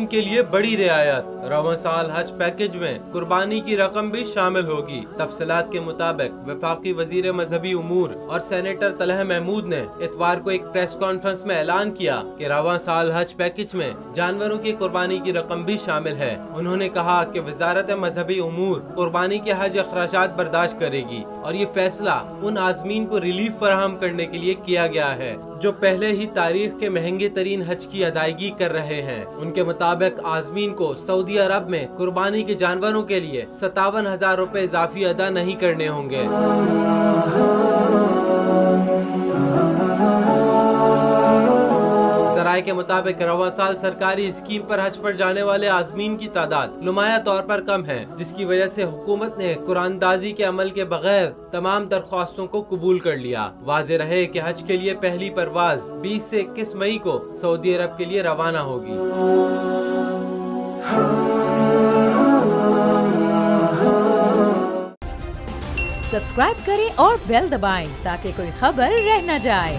के लिए बड़ी रियायत। रवां साल हज पैकेज में कुर्बानी की रकम भी शामिल होगी। तफसीलात के मुताबिक वफाकी वजीर मजहबी उमूर और सेनेटर तलह महमूद ने इतवार को एक प्रेस कॉन्फ्रेंस में ऐलान किया कि रवां साल हज पैकेज में जानवरों की कुर्बानी की रकम भी शामिल है। उन्होंने कहा कि वजारत मजहबी उमूर कुर्बानी के हज अखराजात बर्दाश्त करेगी और ये फैसला उन आज़मीन को रिलीफ फराहम करने के लिए किया गया है जो पहले ही तारीख के महंगे तरीन हज की अदायगी कर रहे हैं। उनके मुताबिक आज़मीन को सऊदी अरब में कुर्बानी के जानवरों के लिए 57,000 रुपए इजाफी अदा नहीं करने होंगे। ज़राए के मुताबिक रवां साल सरकारी स्कीम पर हज पर जाने वाले आज़मीन की तादाद नुमाया तौर पर कम है, जिसकी वजह से हुकूमत ने कुरानदाजी के अमल के बगैर तमाम दरख्वास्तों को कबूल कर लिया। वाज़े रहे कि हज के लिए पहली परवाज 20 से 21 मई को सऊदी अरब के लिए रवाना होगी। सब्सक्राइब करें और बेल दबाएं ताकि कोई खबर रह न जाए।